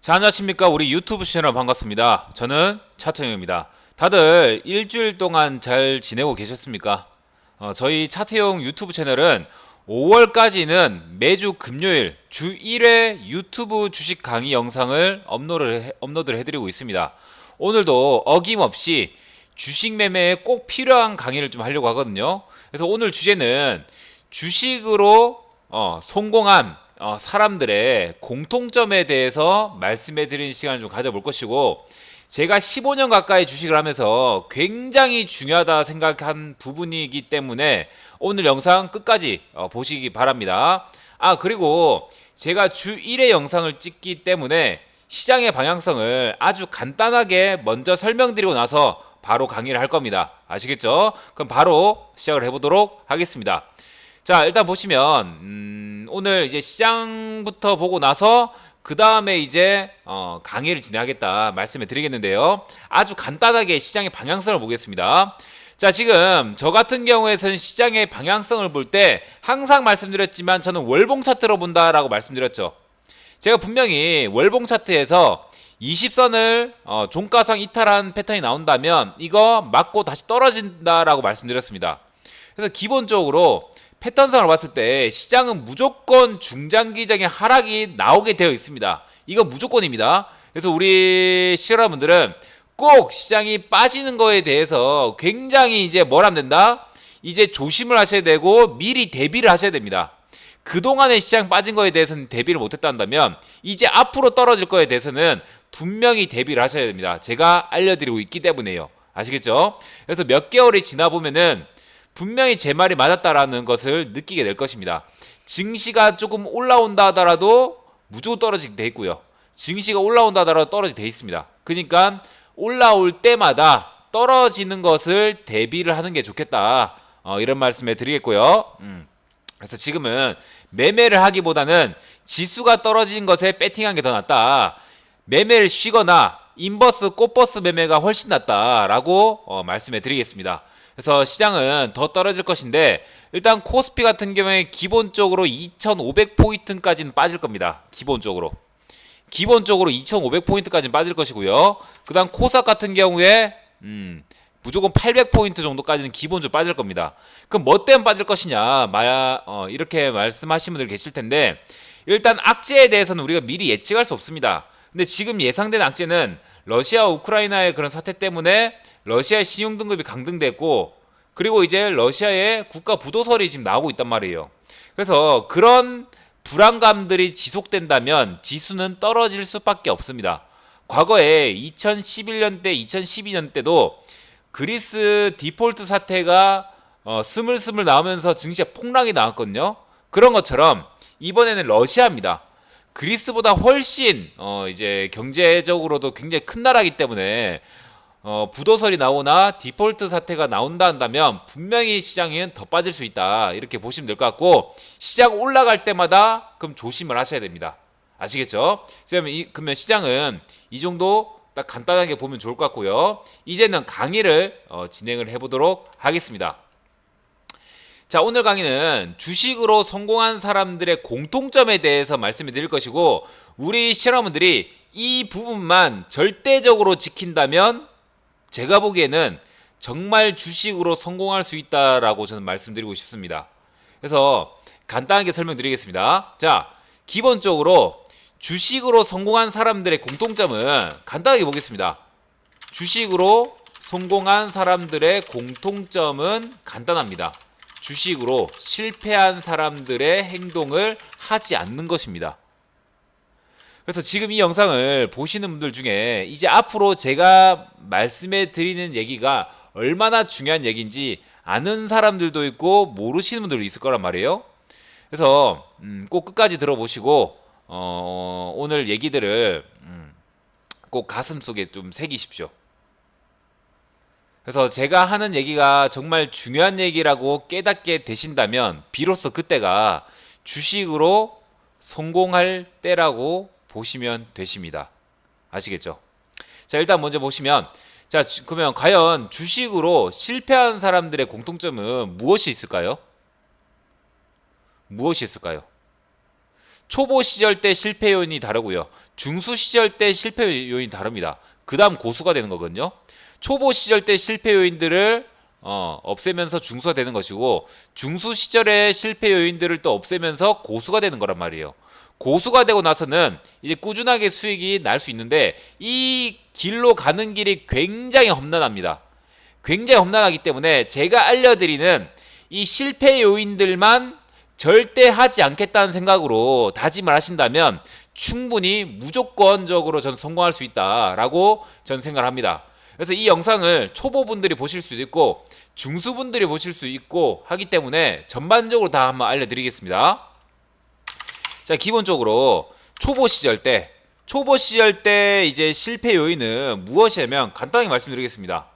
자, 안녕하십니까. 우리 유튜브 채널 반갑습니다. 저는 차태용입니다. 다들 일주일 동안 잘 지내고 계셨습니까? 저희 차태용 유튜브 채널은 5월까지는 매주 금요일 주 1회 유튜브 주식 강의 영상을 업로드를 해드리고 있습니다. 오늘도 어김없이 주식 매매에 꼭 필요한 강의를 좀 하려고 하거든요. 그래서 오늘 주제는 주식으로 성공한 사람들의 공통점에 대해서 말씀해 드리는 시간을 좀 가져볼 것이고, 제가 15년 가까이 주식을 하면서 굉장히 중요하다 생각한 부분이기 때문에 오늘 영상 끝까지 보시기 바랍니다. 그리고 제가 주 1회 영상을 찍기 때문에 시장의 방향성을 아주 간단하게 먼저 설명드리고 나서 바로 강의를 할 겁니다. 아시겠죠? 그럼 바로 시작을 해보도록 하겠습니다. 자, 일단 보시면 오늘 이제 시장부터 보고 나서 그 다음에 이제 강의를 진행하겠다 말씀을 드리겠는데요. 아주 간단하게 시장의 방향성을 보겠습니다. 자, 지금 저 같은 경우에는 시장의 방향성을 볼 때 항상 말씀드렸지만 저는 월봉 차트로 본다라고 말씀드렸죠. 제가 분명히 월봉 차트에서 20선을 종가상 이탈한 패턴이 나온다면 이거 맞고 다시 떨어진다라고 말씀드렸습니다. 그래서 기본적으로 패턴상을 봤을 때 시장은 무조건 중장기적인 하락이 나오게 되어 있습니다. 이건 무조건입니다. 그래서 우리 시청자분들은 꼭 시장이 빠지는 거에 대해서 굉장히 이제 뭘 하면 된다? 이제 조심을 하셔야 되고 미리 대비를 하셔야 됩니다. 그동안에 시장 빠진 거에 대해서는 대비를 못했다 한다면 이제 앞으로 떨어질 거에 대해서는 분명히 대비를 하셔야 됩니다. 제가 알려드리고 있기 때문에요. 아시겠죠? 그래서 몇 개월이 지나 보면은 분명히 제 말이 맞았다라는 것을 느끼게 될 것입니다. 증시가 조금 올라온다 하더라도 무조건 떨어지게 돼 있고요. 증시가 올라온다 하더라도 떨어지게 돼 있습니다. 그러니까 올라올 때마다 떨어지는 것을 대비를 하는 게 좋겠다. 이런 말씀을 드리겠고요. 그래서 지금은 매매를 하기보다는 지수가 떨어진 것에 배팅한 게 더 낫다. 매매를 쉬거나 인버스, 꽃버스 매매가 훨씬 낫다라고 말씀해 드리겠습니다. 그래서 시장은 더 떨어질 것인데 일단 코스피 같은 경우에 기본적으로 2500포인트까지는 빠질 겁니다. 기본적으로 2500포인트까지는 빠질 것이고요. 그 다음 코스닥 같은 경우에 무조건 800포인트 정도까지는 기본적으로 빠질 겁니다. 그럼 뭐 때문에 빠질 것이냐 이렇게 말씀하시는 분들 계실 텐데, 일단 악재에 대해서는 우리가 미리 예측할 수 없습니다. 근데 지금 예상되는 악재는 러시아와 우크라이나의 그런 사태 때문에 러시아의 신용등급이 강등됐고, 그리고 이제 러시아의 국가 부도설이 지금 나오고 있단 말이에요. 그래서 그런 불안감들이 지속된다면 지수는 떨어질 수밖에 없습니다. 과거에 2011년 때, 2012년 때도 그리스 디폴트 사태가 스물스물 나오면서 증시가 폭락이 나왔거든요. 그런 것처럼 이번에는 러시아입니다. 그리스보다 훨씬 이제 경제적으로도 굉장히 큰 나라이기 때문에 부도설이 나오나 디폴트 사태가 나온다 한다면 분명히 시장은 더 빠질 수 있다, 이렇게 보시면 될 것 같고, 시장 올라갈 때마다 그럼 조심을 하셔야 됩니다. 아시겠죠? 그러면 시장은 이 정도 딱 간단하게 보면 좋을 것 같고요. 이제는 강의를 진행을 해보도록 하겠습니다. 자, 오늘 강의는 주식으로 성공한 사람들의 공통점에 대해서 말씀을 드릴 것이고, 우리 실험원들이 이 부분만 절대적으로 지킨다면 제가 보기에는 정말 주식으로 성공할 수 있다라고 저는 말씀드리고 싶습니다. 그래서 간단하게 설명드리겠습니다. 자, 기본적으로 주식으로 성공한 사람들의 공통점은 간단하게 보겠습니다. 주식으로 성공한 사람들의 공통점은 간단합니다. 주식으로 실패한 사람들의 행동을 하지 않는 것입니다. 그래서 지금 이 영상을 보시는 분들 중에 이제 앞으로 제가 말씀해 드리는 얘기가 얼마나 중요한 얘기인지 아는 사람들도 있고 모르시는 분들도 있을 거란 말이에요. 그래서 꼭 끝까지 들어보시고 오늘 얘기들을 꼭 가슴속에 좀 새기십시오. 그래서 제가 하는 얘기가 정말 중요한 얘기라고 깨닫게 되신다면 비로소 그때가 주식으로 성공할 때라고 보시면 되십니다. 아시겠죠? 자, 일단 먼저 보시면, 자, 그러면 과연 주식으로 실패한 사람들의 공통점은 무엇이 있을까요? 무엇이 있을까요? 초보 시절 때 실패 요인이 다르고요. 중수 시절 때 실패 요인이 다릅니다. 그 다음 고수가 되는 거거든요. 초보 시절 때 실패 요인들을 없애면서 중수가 되는 것이고, 중수 시절의 실패 요인들을 또 없애면서 고수가 되는 거란 말이에요. 고수가 되고 나서는 이제 꾸준하게 수익이 날 수 있는데, 이 길로 가는 길이 굉장히 험난합니다. 굉장히 험난하기 때문에 제가 알려드리는 이 실패 요인들만 절대 하지 않겠다는 생각으로 다짐을 하신다면 충분히 무조건적으로 전 성공할 수 있다라고 전 생각을 합니다. 그래서 이 영상을 초보분들이 보실 수도 있고 중수분들이 보실 수 있고 하기 때문에 전반적으로 다 한번 알려드리겠습니다. 자, 기본적으로 초보 시절 때 이제 실패 요인은 무엇이냐면 간단하게 말씀드리겠습니다.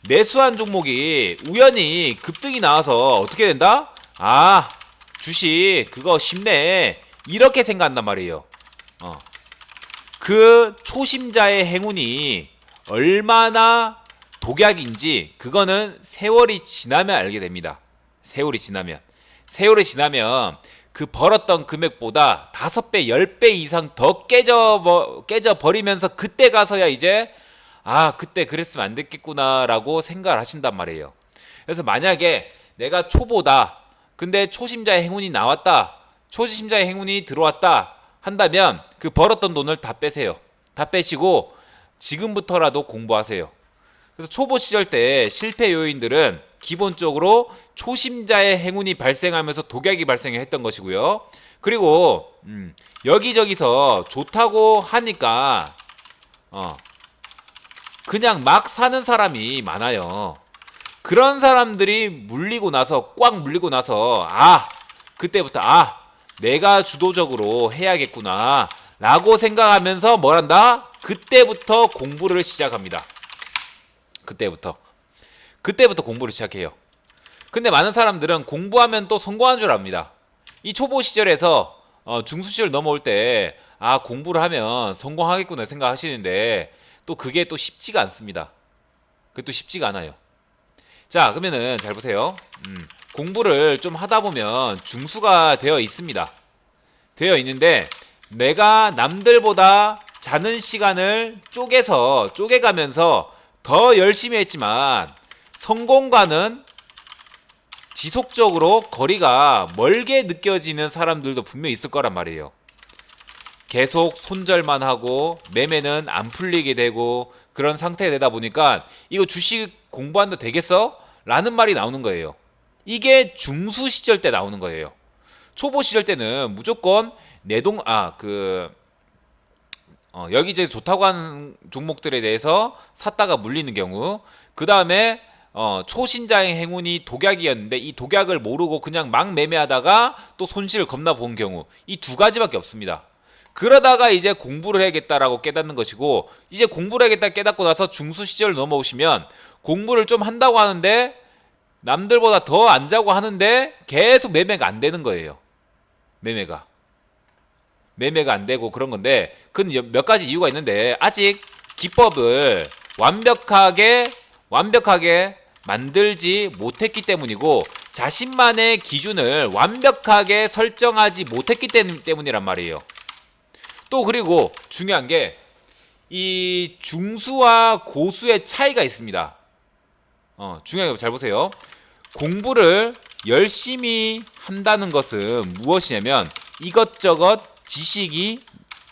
매수한 종목이 우연히 급등이 나와서 어떻게 된다? 아, 주식 그거 쉽네, 이렇게 생각한단 말이에요. 그 초심자의 행운이 얼마나 독약인지 그거는 세월이 지나면 알게 됩니다. 세월이 지나면 그 벌었던 금액보다 5배, 10배 이상 더 깨져버리면서 그때 가서야 이제 그때 그랬으면 안 됐겠구나 라고 생각을 하신단 말이에요. 그래서 만약에 내가 초보다, 근데 초심자의 행운이 나왔다, 초심자의 행운이 들어왔다 한다면 그 벌었던 돈을 다 빼세요. 다 빼시고 지금부터라도 공부하세요. 그래서 초보 시절 때 실패 요인들은 기본적으로 초심자의 행운이 발생하면서 독약이 발생했던 것이고요. 그리고 여기저기서 좋다고 하니까 그냥 막 사는 사람이 많아요. 그런 사람들이 물리고 나서 그때부터 내가 주도적으로 해야겠구나 라고 생각하면서 뭘한다? 그때부터 공부를 시작합니다. 그때부터 공부를 시작해요. 근데 많은 사람들은 공부하면 또 성공한 줄 압니다. 이 초보 시절에서 중수 시절 넘어올 때 공부를 하면 성공하겠구나 생각하시는데 또 그게 또 쉽지가 않습니다. 그게 또 쉽지가 않아요. 자, 그러면은 잘 보세요. 공부를 좀 하다 보면 중수가 되어 있습니다. 되어 있는데 내가 남들보다 자는 시간을 쪼개가면서 더 열심히 했지만 성공과는 지속적으로 거리가 멀게 느껴지는 사람들도 분명히 있을 거란 말이에요. 계속 손절만 하고 매매는 안 풀리게 되고 그런 상태가 되다 보니까 이거 주식 공부한다 되겠어? 라는 말이 나오는 거예요. 이게 중수 시절 때 나오는 거예요. 초보 시절 때는 무조건 여기저기 좋다고 하는 종목들에 대해서 샀다가 물리는 경우, 그 다음에 초심자의 행운이 독약이었는데 이 독약을 모르고 그냥 막 매매하다가 또 손실을 겁나 본 경우, 이 두 가지밖에 없습니다. 그러다가 이제 공부를 해야겠다라고 깨닫는 것이고, 이제 공부를 해야겠다 깨닫고 나서 중수 시절 넘어오시면 공부를 좀 한다고 하는데 남들보다 더 안 자고 하는데 계속 매매가 안 되는 거예요. 매매가 안 되고 그런 건데, 그건 몇 가지 이유가 있는데 아직 기법을 완벽하게 만들지 못했기 때문이고 자신만의 기준을 완벽하게 설정하지 못했기 때문이란 말이에요. 또 그리고 중요한 게 이 중수와 고수의 차이가 있습니다. 중요한 거 잘 보세요. 공부를 열심히 한다는 것은 무엇이냐면 이것저것 지식이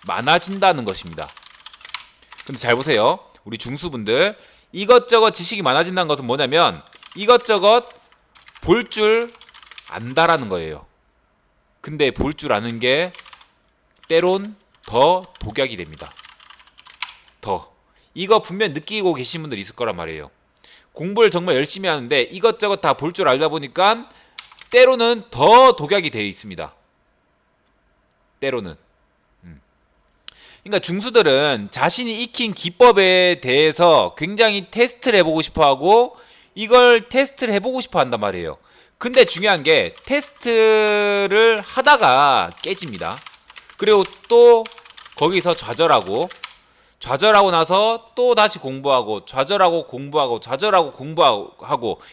많아진다는 것입니다. 근데 잘 보세요. 우리 중수분들, 이것저것 지식이 많아진다는 것은 뭐냐면 이것저것 볼 줄 안다라는 거예요. 근데 볼 줄 아는 게 때론 더 독약이 됩니다. 이거 분명 느끼고 계신 분들 있을 거란 말이에요. 공부를 정말 열심히 하는데 이것저것 다 볼 줄 알다 보니까 때로는 더 독약이 되어 있습니다. 때로는. 그러니까 중수들은 자신이 익힌 기법에 대해서 굉장히 테스트를 해보고 싶어하고 이걸 테스트를 해보고 싶어 한단 말이에요. 근데 중요한 게 테스트를 하다가 깨집니다. 그리고 또 거기서 좌절하고 나서 또 다시 공부하고 좌절하고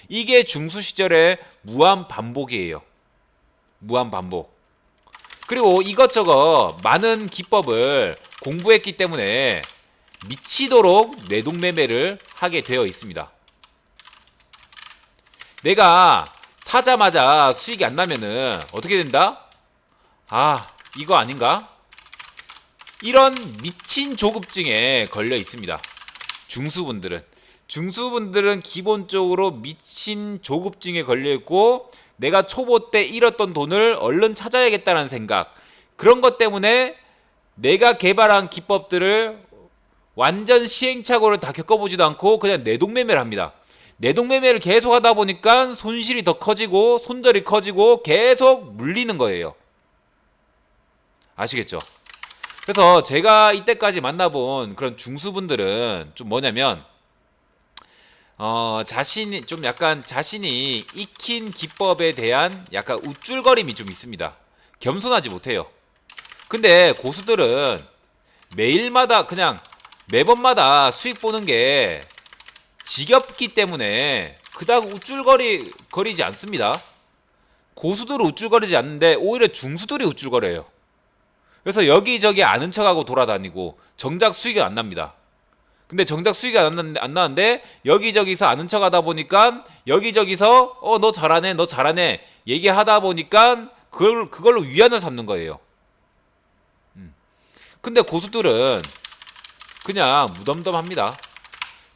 이게 중수 시절의 무한 반복이에요. 무한 반복. 그리고 이것저것 많은 기법을 공부했기 때문에 미치도록 내동매매를 하게 되어 있습니다. 내가 사자마자 수익이 안 나면은 어떻게 된다? 아, 이거 아닌가? 이런 미친 조급증에 걸려 있습니다. 중수분들은 기본적으로 미친 조급증에 걸려 있고, 내가 초보 때 잃었던 돈을 얼른 찾아야겠다는 생각, 그런 것 때문에 내가 개발한 기법들을 완전 시행착오를 다 겪어보지도 않고 그냥 내동매매를 합니다. 내동매매를 계속 하다 보니까 손실이 더 커지고 손절이 커지고 계속 물리는 거예요. 아시겠죠? 그래서 제가 이때까지 만나본 그런 중수분들은 좀 뭐냐면, 자신이 익힌 기법에 대한 약간 우쭐거림이 좀 있습니다. 겸손하지 못해요. 근데 고수들은 매일마다 그냥 매번마다 수익 보는 게 지겹기 때문에 그닥 우쭐거리지 않습니다. 고수들은 우쭐거리지 않는데 오히려 중수들이 우쭐거려요. 그래서 여기저기 아는 척하고 돌아다니고 정작 수익이 안 납니다. 근데 정작 수익이 안 나는데 여기저기서 아는 척하다 보니까 여기저기서 너 잘하네 얘기하다 보니까 그걸로 위안을 삼는 거예요. 근데 고수들은 그냥 무덤덤합니다.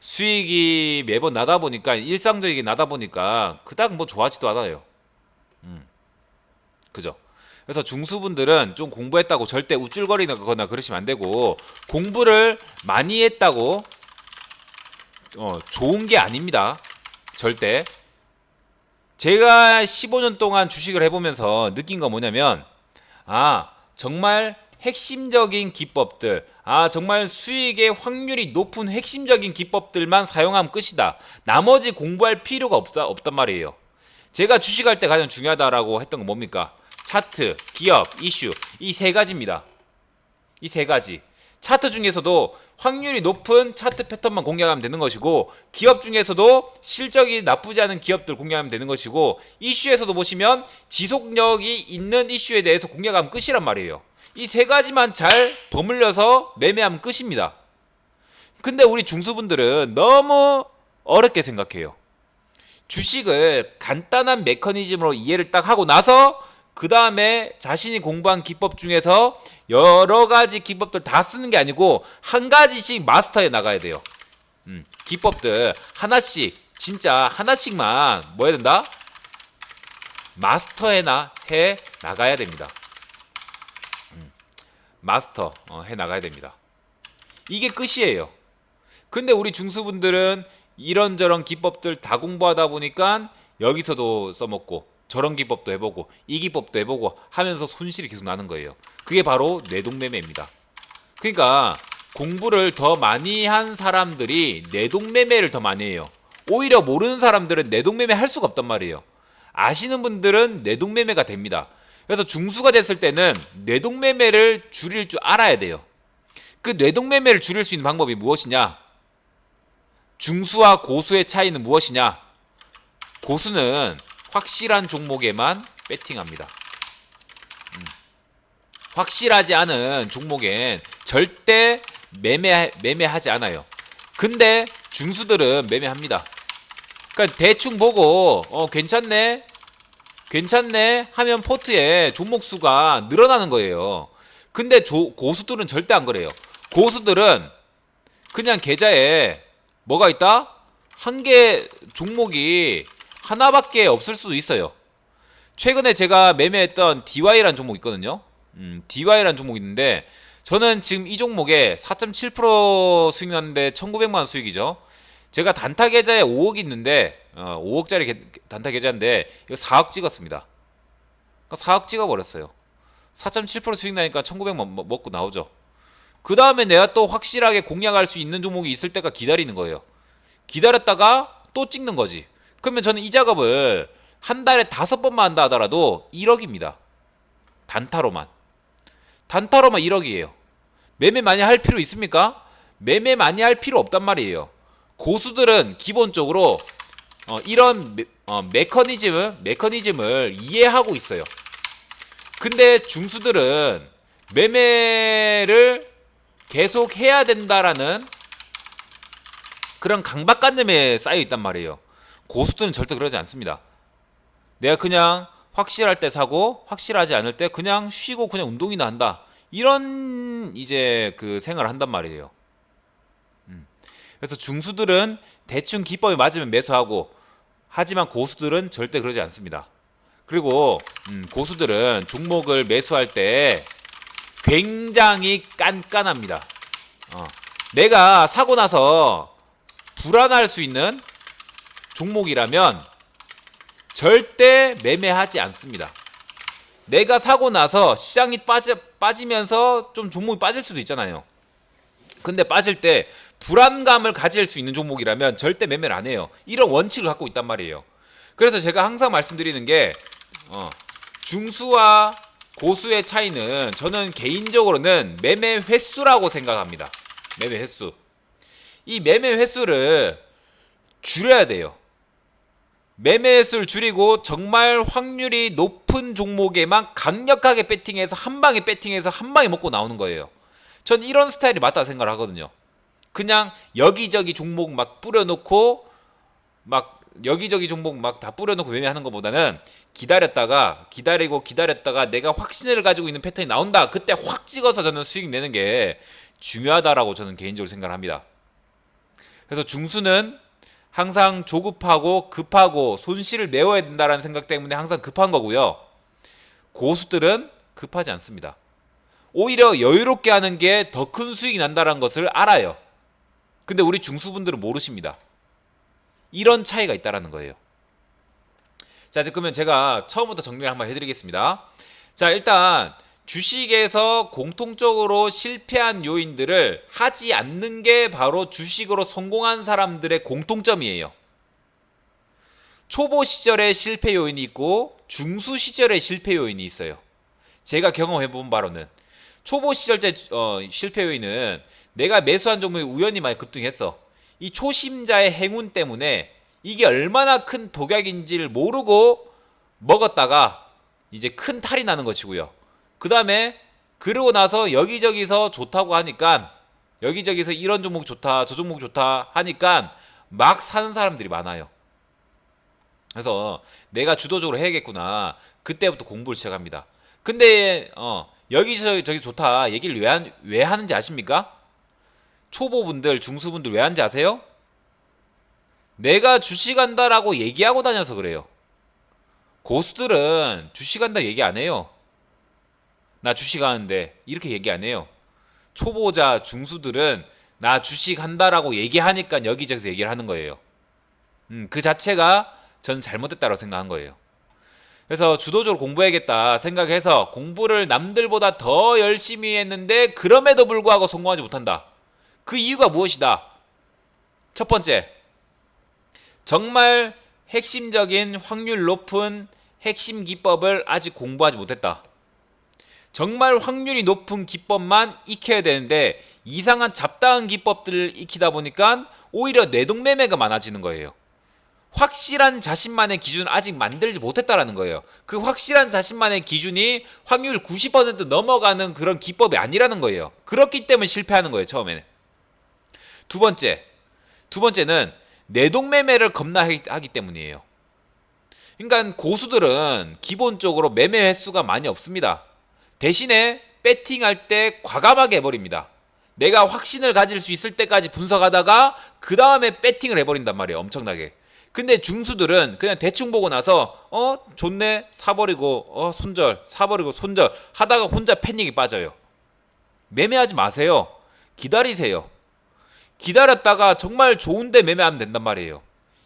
수익이 매번 나다 보니까, 일상적이게 나다 보니까 그닥 뭐 좋아하지도 않아요. 그죠? 그래서 중수분들은 좀 공부했다고 절대 우쭐거리거나 그러시면 안 되고, 공부를 많이 했다고 좋은 게 아닙니다. 절대. 제가 15년 동안 주식을 해보면서 느낀 건 뭐냐면, 정말 핵심적인 기법들, 정말 수익의 확률이 높은 핵심적인 기법들만 사용하면 끝이다. 나머지 공부할 필요가 없단 말이에요. 제가 주식할 때 가장 중요하다라고 했던 건 뭡니까? 차트, 기업, 이슈, 이 세 가지입니다. 이 세 가지. 차트 중에서도 확률이 높은 차트 패턴만 공략하면 되는 것이고, 기업 중에서도 실적이 나쁘지 않은 기업들 공략하면 되는 것이고, 이슈에서도 보시면 지속력이 있는 이슈에 대해서 공략하면 끝이란 말이에요. 이 세 가지만 잘 버물려서 매매하면 끝입니다. 근데 우리 중수분들은 너무 어렵게 생각해요. 주식을 간단한 메커니즘으로 이해를 딱 하고 나서 그 다음에 자신이 공부한 기법 중에서 여러 가지 기법들 다 쓰는 게 아니고 한 가지씩 마스터해 나가야 돼요. 기법들 하나씩, 진짜 하나씩만 뭐 해야 된다? 마스터해 나가야 됩니다. 마스터 해 나가야 됩니다. 이게 끝이에요. 근데 우리 중수분들은 이런저런 기법들 다 공부하다 보니까 여기서도 써먹고 저런 기법도 해보고 이 기법도 해보고 하면서 손실이 계속 나는 거예요. 그게 바로 내동매매입니다. 그러니까 공부를 더 많이 한 사람들이 내동매매를 더 많이 해요. 오히려 모르는 사람들은 내동매매 할 수가 없단 말이에요. 아시는 분들은 내동매매가 됩니다. 그래서 중수가 됐을 때는 뇌동매매를 줄일 줄 알아야 돼요. 그 뇌동매매를 줄일 수 있는 방법이 무엇이냐? 중수와 고수의 차이는 무엇이냐? 고수는 확실한 종목에만 배팅합니다. 확실하지 않은 종목엔 절대 매매하지 않아요. 근데 중수들은 매매합니다. 그러니까 대충 보고 괜찮네 하면 포트에 종목 수가 늘어나는 거예요. 근데 고수들은 절대 안 그래요. 고수들은 그냥 계좌에 뭐가 있다? 한 개 종목이 하나밖에 없을 수도 있어요. 최근에 제가 매매했던 DY라는 종목 있거든요. DY라는 종목 있는데 저는 지금 이 종목에 4.7% 수익 났는데 1900만원 수익이죠. 제가 단타 계좌에 5억 있는데 5억짜리 단타 계좌인데 이거 4억 찍었습니다. 그러니까 4억 찍어버렸어요. 4.7% 수익 나니까 1900만 먹고 나오죠. 그 다음에 내가 또 확실하게 공략할 수 있는 종목이 있을 때가 기다리는 거예요. 기다렸다가 또 찍는 거지. 그러면 저는 이 작업을 한 달에 5번만 한다 하더라도 1억입니다. 단타로만 1억이에요. 매매 많이 할 필요 있습니까? 매매 많이 할 필요 없단 말이에요. 고수들은 기본적으로 이런 메커니즘을 이해하고 있어요. 근데 중수들은 매매를 계속 해야 된다라는 그런 강박관념에 쌓여 있단 말이에요. 고수들은 절대 그러지 않습니다. 내가 그냥 확실할 때 사고 확실하지 않을 때 그냥 쉬고 그냥 운동이나 한다. 이런 이제 그 생활을 한단 말이에요. 그래서 중수들은 대충 기법이 맞으면 매수하고, 하지만 고수들은 절대 그러지 않습니다. 그리고 고수들은 종목을 매수할 때 굉장히 깐깐합니다. 내가 사고 나서 불안할 수 있는 종목이라면 절대 매매하지 않습니다. 내가 사고 나서 시장이 빠지면서 좀 종목이 빠질 수도 있잖아요. 근데 빠질 때 불안감을 가질 수 있는 종목이라면 절대 매매를 안 해요. 이런 원칙을 갖고 있단 말이에요. 그래서 제가 항상 말씀드리는 게 중수와 고수의 차이는 저는 개인적으로는 매매 횟수라고 생각합니다. 매매 횟수. 이 매매 횟수를 줄여야 돼요. 매매 횟수를 줄이고 정말 확률이 높은 종목에만 강력하게 배팅해서 한 방에 먹고 나오는 거예요. 전 이런 스타일이 맞다고 생각을 하거든요. 그냥 여기저기 종목 막 뿌려놓고 막 여기저기 종목 막 다 뿌려놓고 매매하는 것보다는 기다렸다가 내가 확신을 가지고 있는 패턴이 나온다. 그때 확 찍어서 저는 수익 내는 게 중요하다라고 저는 개인적으로 생각을 합니다. 그래서 중수는 항상 조급하고 급하고 손실을 메워야 된다는 생각 때문에 항상 급한 거고요. 고수들은 급하지 않습니다. 오히려 여유롭게 하는 게 더 큰 수익이 난다는 것을 알아요. 근데 우리 중수분들은 모르십니다. 이런 차이가 있다는 거예요. 자, 그러면 제가 처음부터 정리를 한번 해드리겠습니다. 자, 일단 주식에서 공통적으로 실패한 요인들을 하지 않는 게 바로 주식으로 성공한 사람들의 공통점이에요. 초보 시절의 실패 요인이 있고 중수 시절의 실패 요인이 있어요. 제가 경험해본 바로는 초보 시절 때 실패 요인은 내가 매수한 종목이 우연히 많이 급등했어. 이 초심자의 행운 때문에 이게 얼마나 큰 독약인지를 모르고 먹었다가 이제 큰 탈이 나는 것이고요. 그 다음에 그러고 나서 여기저기서 좋다고 하니까, 여기저기서 이런 종목 좋다 저 종목 좋다 하니까 막 사는 사람들이 많아요. 그래서 내가 주도적으로 해야겠구나, 그때부터 공부를 시작합니다. 근데 여기저기 좋다 얘기를 왜 하는지 아십니까? 초보분들 중수분들 왜 하는지 아세요? 내가 주식한다라고 얘기하고 다녀서 그래요. 고수들은 주식한다 얘기 안 해요. 나 주식하는데 이렇게 얘기 안 해요. 초보자 중수들은 나 주식한다라고 얘기하니까 여기저기서 얘기를 하는 거예요. 그 자체가 저는 잘못됐다고 생각한 거예요. 그래서 주도적으로 공부해야겠다 생각해서 공부를 남들보다 더 열심히 했는데 그럼에도 불구하고 성공하지 못한다. 그 이유가 무엇이다? 첫 번째, 정말 핵심적인 확률 높은 핵심 기법을 아직 공부하지 못했다. 정말 확률이 높은 기법만 익혀야 되는데 이상한 잡다한 기법들을 익히다 보니까 오히려 뇌동매매가 많아지는 거예요. 확실한 자신만의 기준을 아직 만들지 못했다라는 거예요. 그 확실한 자신만의 기준이 확률 90% 넘어가는 그런 기법이 아니라는 거예요. 그렇기 때문에 실패하는 거예요, 처음에는. 두 번째는 뇌동매매를 겁나하기 때문이에요. 그러니까 고수들은 기본적으로 매매 횟수가 많이 없습니다. 대신에 배팅할 때 과감하게 해버립니다. 내가 확신을 가질 수 있을 때까지 분석하다가 그 다음에 배팅을 해버린단 말이에요, 엄청나게. 근데 중수들은 그냥 대충 보고 나서 좋네 사버리고 손절 사버리고 손절 하다가 혼자 패닉이 빠져요. 매매하지 마세요. 기다리세요. 기다렸다가 정말 좋은데 매매하면 된단 말이에요.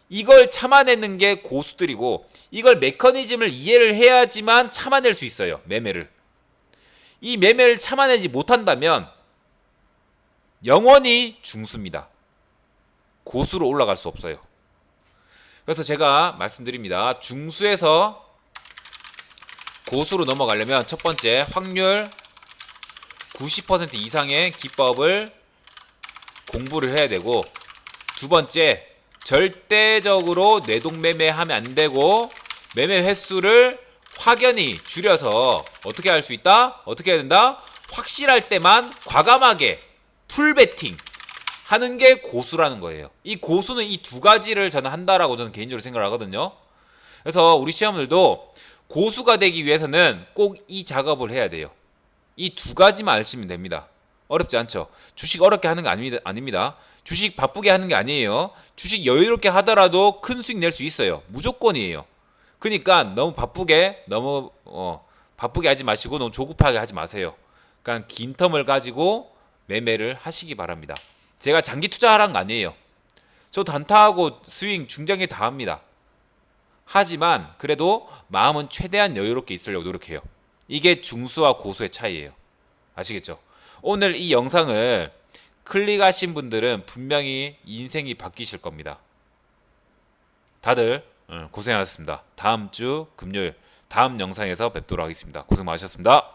이걸 참아내는 게 고수들이고, 이걸 메커니즘을 이해를 해야지만 참아낼 수 있어요, 매매를. 이 매매를 참아내지 못한다면 영원히 중수입니다. 고수로 올라갈 수 없어요. 그래서 제가 말씀드립니다. 중수에서 고수로 넘어가려면 첫 번째, 확률 90% 이상의 기법을 공부를 해야 되고, 두 번째, 절대적으로 뇌동매매하면 안 되고 매매 횟수를 확연히 줄여서 어떻게 할 수 있다? 어떻게 해야 된다? 확실할 때만 과감하게 풀베팅 하는 게 고수라는 거예요. 이 고수는 이 두 가지를 저는 한다라고 저는 개인적으로 생각을 하거든요. 그래서 우리 시험들도 고수가 되기 위해서는 꼭 이 작업을 해야 돼요. 이 두 가지만 아시면 됩니다. 어렵지 않죠? 주식 어렵게 하는 게 아닙니다. 주식 바쁘게 하는 게 아니에요. 주식 여유롭게 하더라도 큰 수익 낼 수 있어요. 무조건이에요. 그러니까 너무 바쁘게 하지 마시고 너무 조급하게 하지 마세요. 그러니까 긴 텀을 가지고 매매를 하시기 바랍니다. 제가 장기 투자하라는 거 아니에요. 저 단타하고 스윙 중장기 다 합니다. 하지만 그래도 마음은 최대한 여유롭게 있으려고 노력해요. 이게 중수와 고수의 차이예요. 아시겠죠? 오늘 이 영상을 클릭하신 분들은 분명히 인생이 바뀌실 겁니다. 다들 고생하셨습니다. 다음 주 금요일 다음 영상에서 뵙도록 하겠습니다. 고생 많으셨습니다.